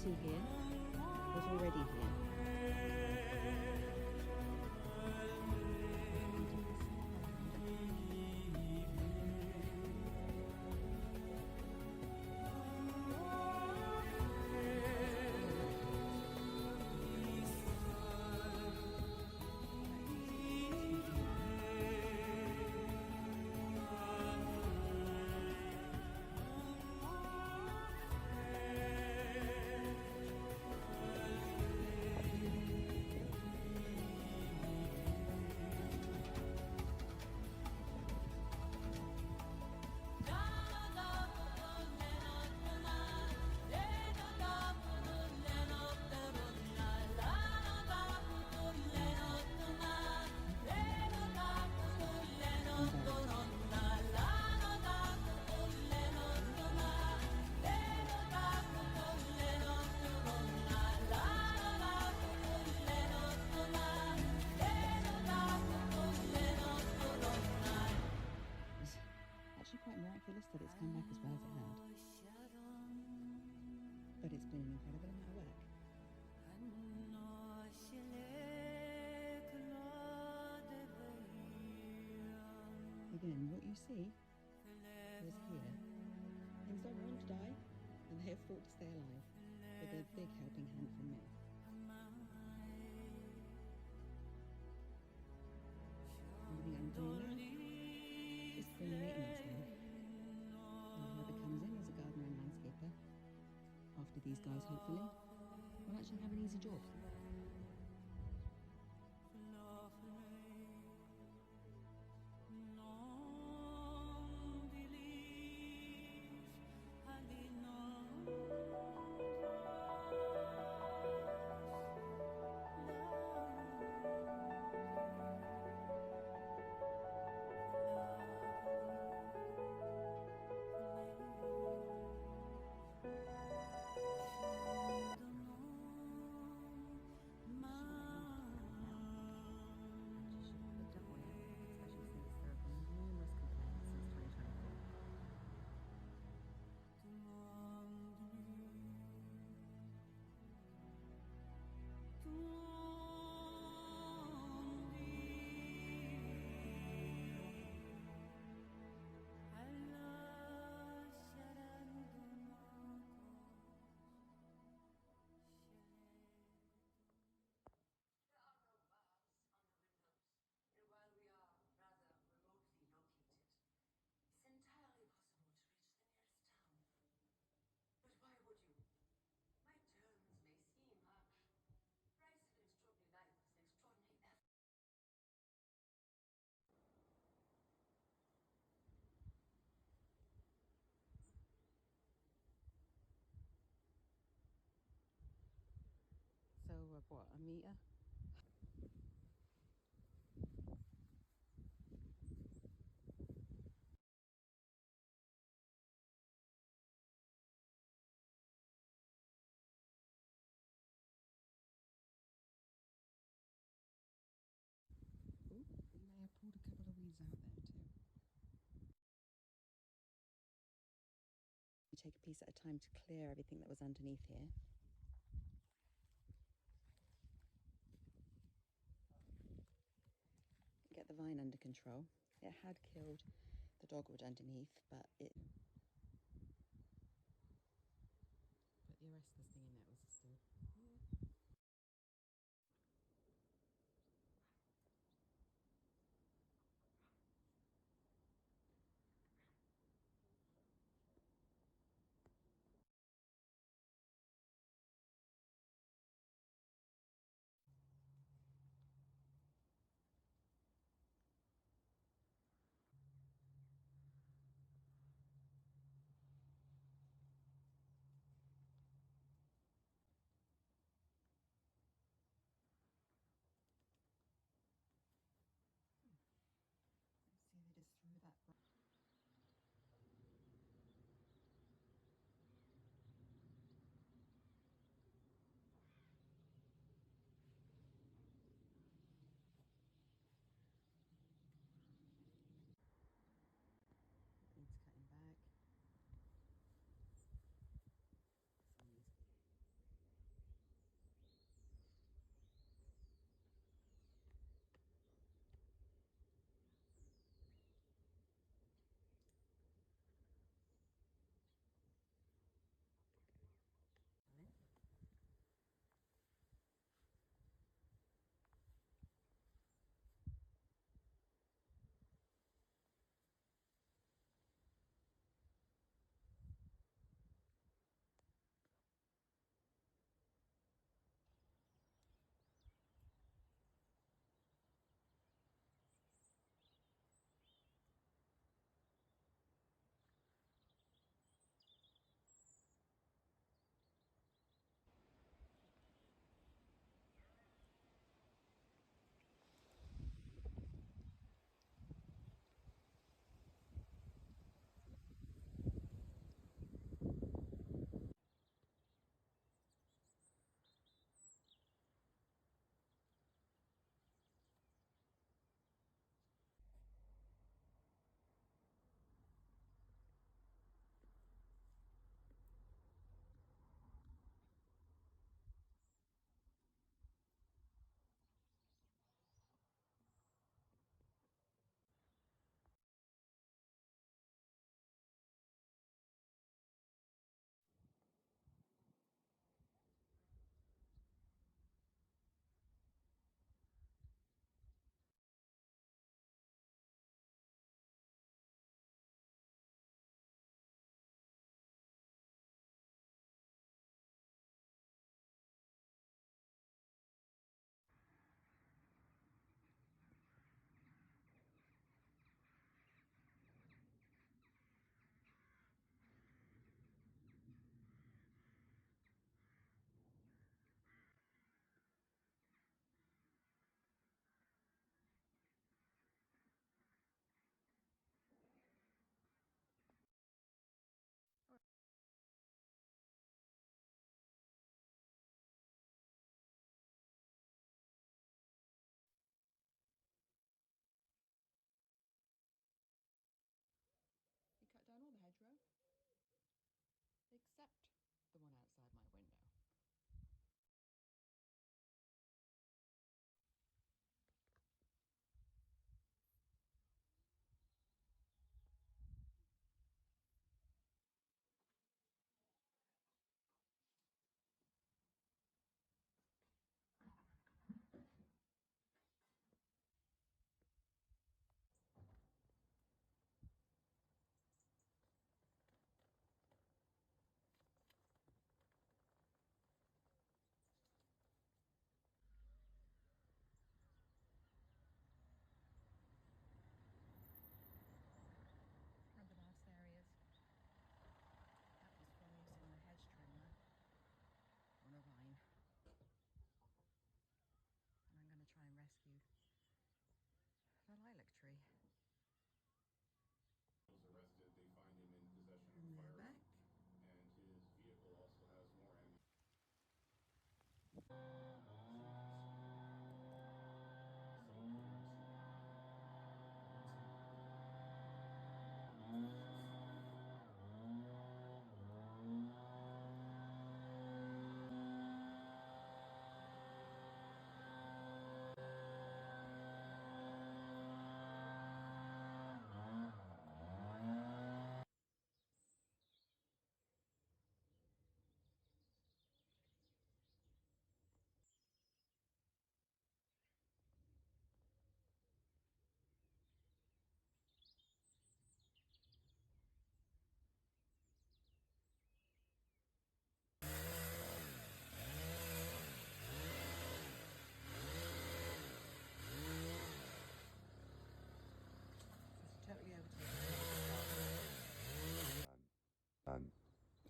see here was already here. Quite miraculous that it's come back as well as it had. But it's been an incredible amount of work. Again, what you see is here. Things don't want to die, and they have fought to stay alive, with a big helping hand from me. Everything I'm doing now is for the maintenance now. Whoever comes in as a gardener and landscaper, after these guys hopefully, will actually have an easy job. So, what, a metre? Ooh, we may have pulled a couple of weeds out there too. You take a piece at a time to clear everything that was underneath here. Get the vine under control. It had killed the dogwood underneath, but the rest of the thing in there was still.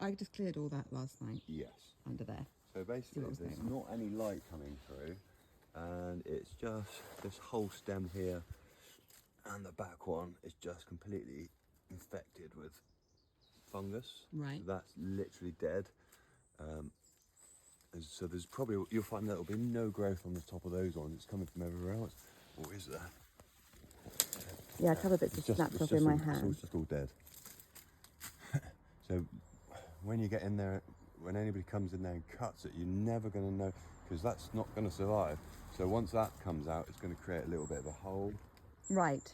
I just cleared all that last night. Yes. Under there. So basically, there's not any light coming through, and it's just this whole stem here, and the back one is just completely infected with fungus. Right. So that's literally dead. So there's probably, you'll find that there'll be no growth on the top of those ones. It's coming from everywhere else. What is there? Yeah, a couple of bits just snapped off in my hand. It's just all dead. So when you get in there, when anybody comes in there and cuts it, you're never going to know, because that's not going to survive. So once that comes out, it's going to create a little bit of a hole. Right.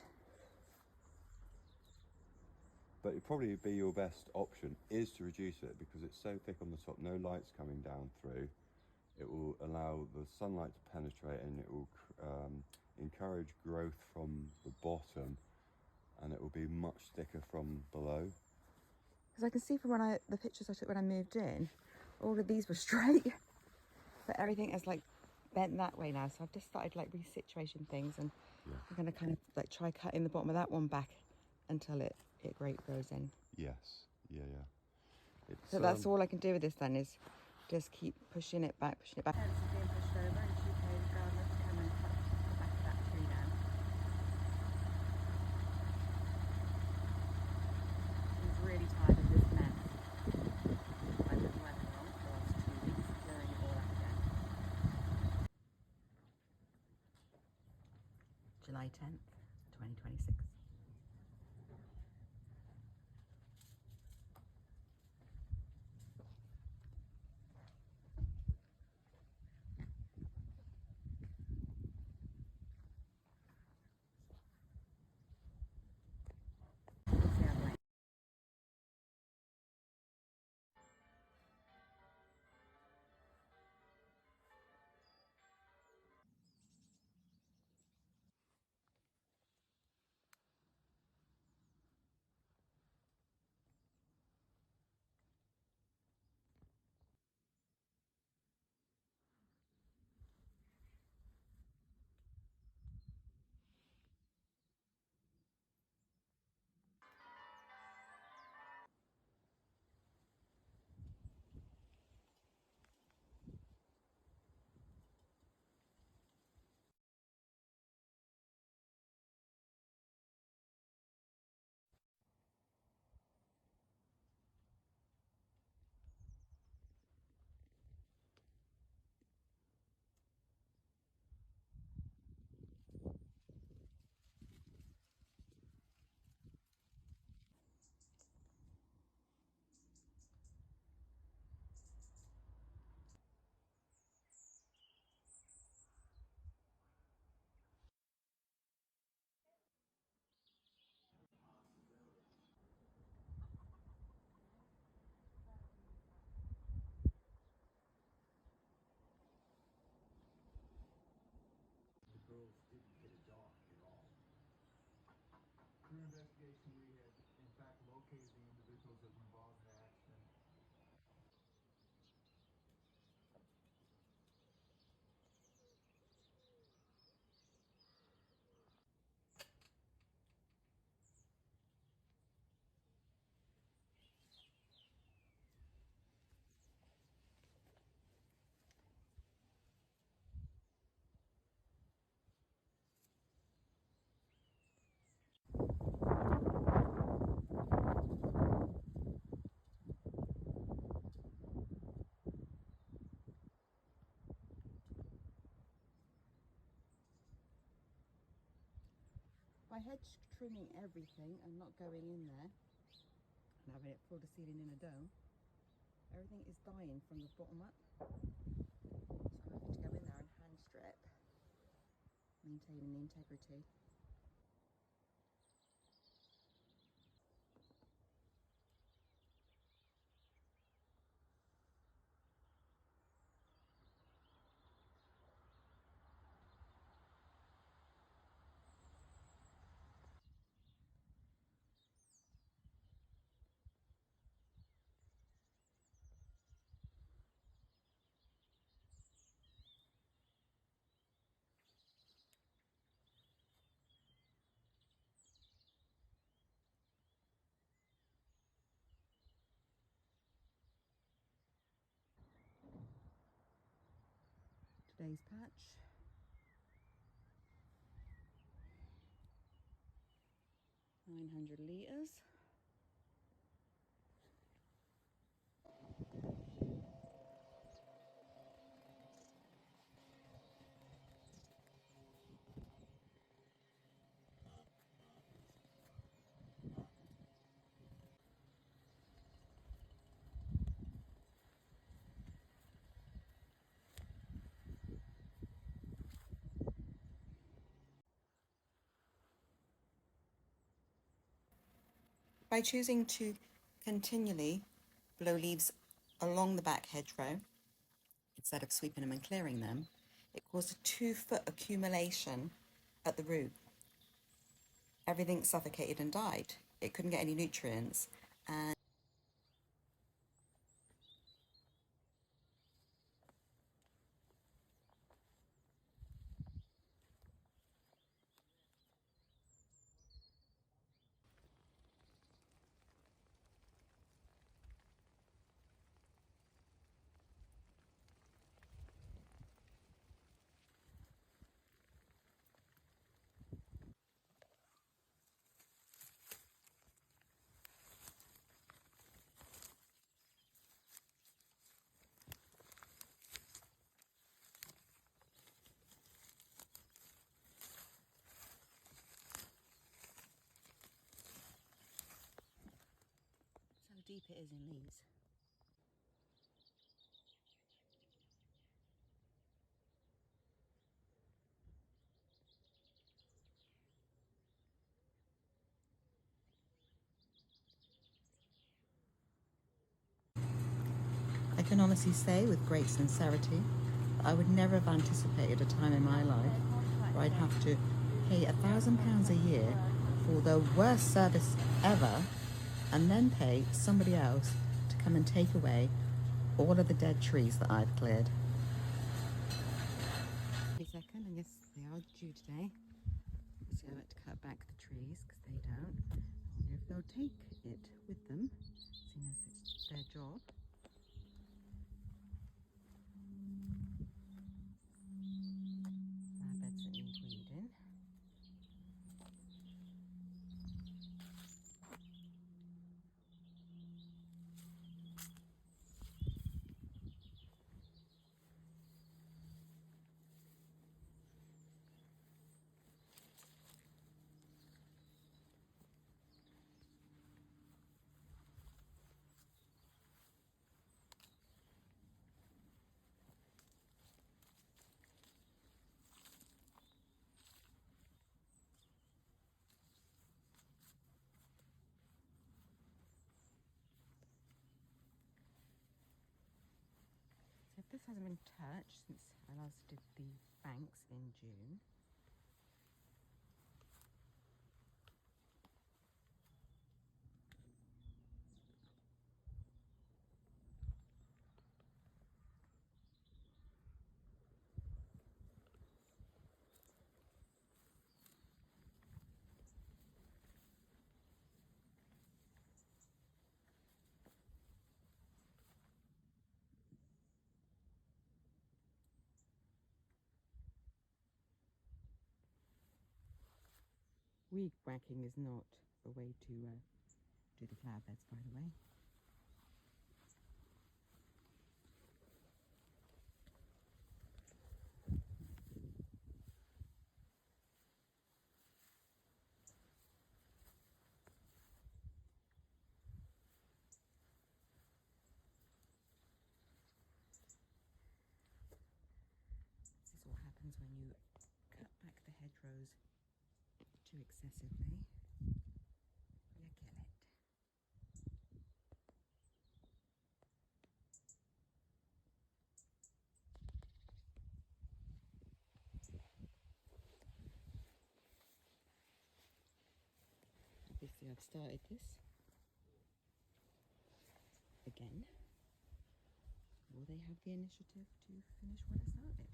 But it'd probably be your best option is to reduce it, because it's so thick on the top, no light's coming down through. It will allow the sunlight to penetrate, and it will encourage growth from the bottom, and it will be much thicker from below. Because I can see from the pictures I took when I moved in, all of these were straight, but everything is like bent that way now. So I've just started like resituating things, and I'm going to kind of like try cutting the bottom of that one back until it grows in. Yes, yeah. So that's all I can do with this then, is just keep pushing it back. Fence is being pushed over, and she paid the gardener to come and cut the back of that tree down. He's really tired of this mess. I put the weather on for the last 2 weeks, clearing it all up again. July 10th, 2026. Through investigation, we had, in fact, located the individuals that were involved in the accident. by hedge trimming everything and not going in there and having it floor to ceiling in a dome, everything is dying from the bottom up. So I'm having to go in there and hand strip, maintaining the integrity. Today's patch. 900 litres. By choosing to continually blow leaves along the back hedgerow, instead of sweeping them and clearing them, it caused a 2-foot accumulation at the root. Everything suffocated and died. It couldn't get any nutrients. And that's how deep it is in leaves. I can honestly say with great sincerity that I would never have anticipated a time in my life where I'd have to pay £1,000 a year for the worst service ever and then pay somebody else to come and take away all of the dead trees that I've cleared. Wait a second, I guess they are due today. So I like to cut back the trees because they don't. I wonder if they'll take it with them, seeing as it's their job. Flower beds that need weeding. So if this hasn't been touched since I last did the banks in June, weed whacking is not a way to do the flower beds, by the way. you cut back the hedgerows too excessively, you kill it. Obviously I've started this again. Will they have the initiative to finish what I started?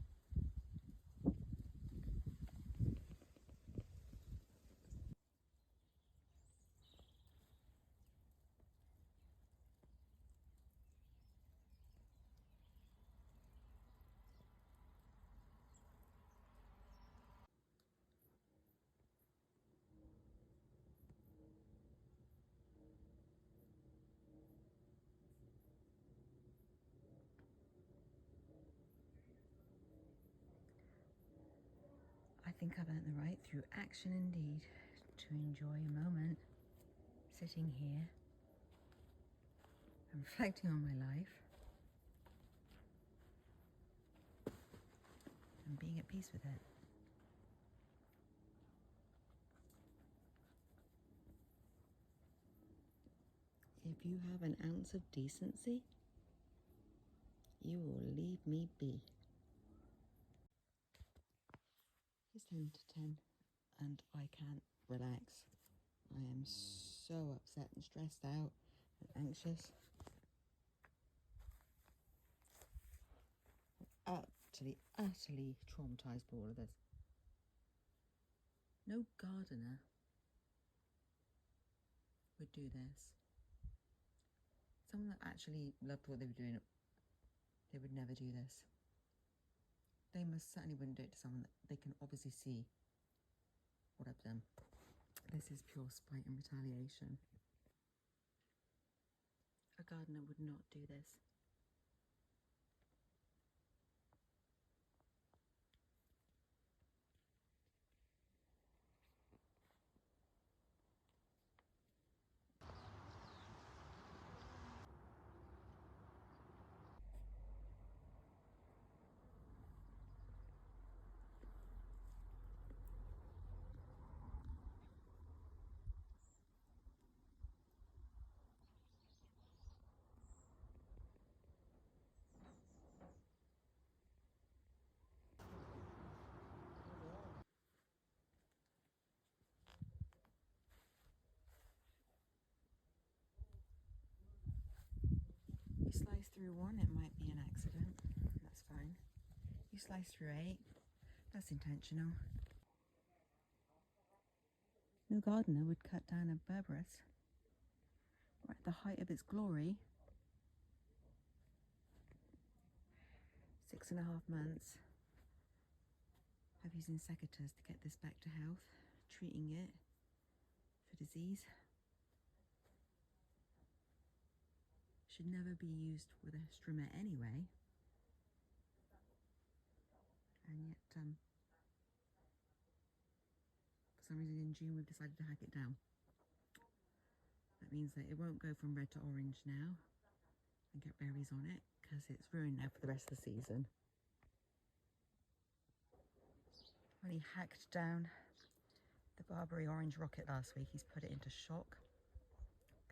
I think I've earned the right through action indeed to enjoy a moment sitting here and reflecting on my life and being at peace with it. If you have an ounce of decency, you will leave me be. It's 10 to 10 and I can't relax. I am so upset and stressed out and anxious. Utterly traumatized by all of this. No gardener would do this. Someone that actually loved what they were doing, they would never do this. They most certainly wouldn't do it to someone that they can obviously see what I've done. This is pure spite and retaliation. A gardener would not do this. You slice through one, it might be an accident. That's fine. You slice through 8, that's intentional. No gardener would cut down a berberis right at the height of its glory. 6.5 months of using secateurs to get this back to health, treating it for disease. Should never be used with a strimmer anyway. And yet, for some reason in June we've decided to hack it down. That means that it won't go from red to orange now and get berries on it, because it's ruined now for the rest of the season. When he hacked down the Barbary Orange Rocket last week, he's put it into shock.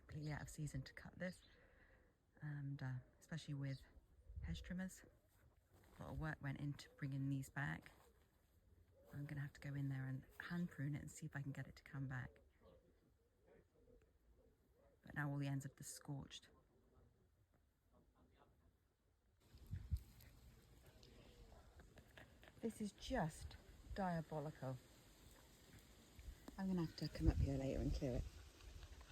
Completely out of season to cut this, and especially with hedge trimmers. A lot of work went into bringing these back. I'm going to have to go in there and hand prune it and see if I can get it to come back. But now all the ends of this scorched. This is just diabolical. I'm going to have to come up here later and clear it,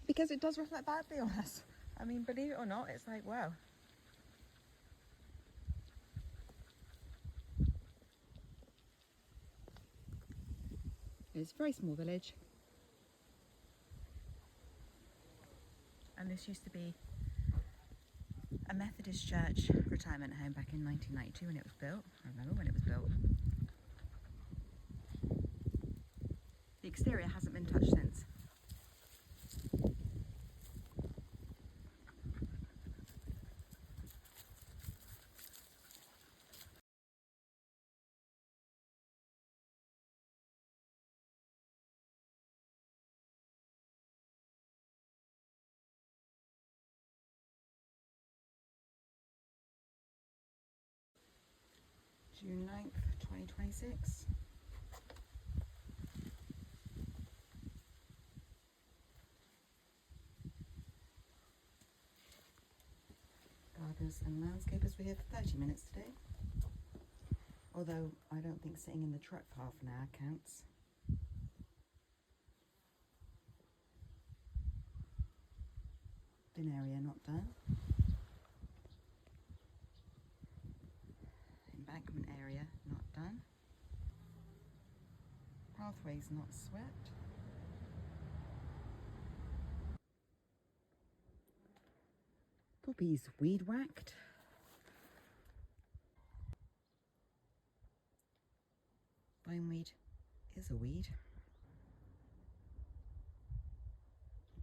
because it does reflect badly on us. I mean, believe it or not, it's like, wow. It's a very small village. And this used to be a Methodist church retirement home back in 1992 when it was built. I remember when it was built. The exterior hasn't been touched since. June 9th, 2026. Gardeners and landscapers were here for 30 minutes today. Although I don't think sitting in the truck for half an hour counts. Bin area not done. Embankment area not done. Pathways not swept. Poppies weed whacked. Bineweed is a weed.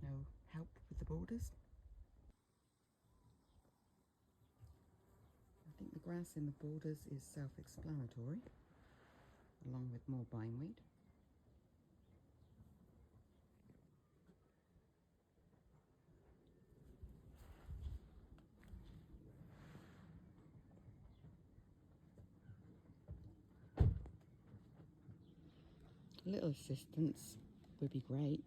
No help with the borders. I think the grass in the borders is self-explanatory, along with more bineweed. A little assistance would be great.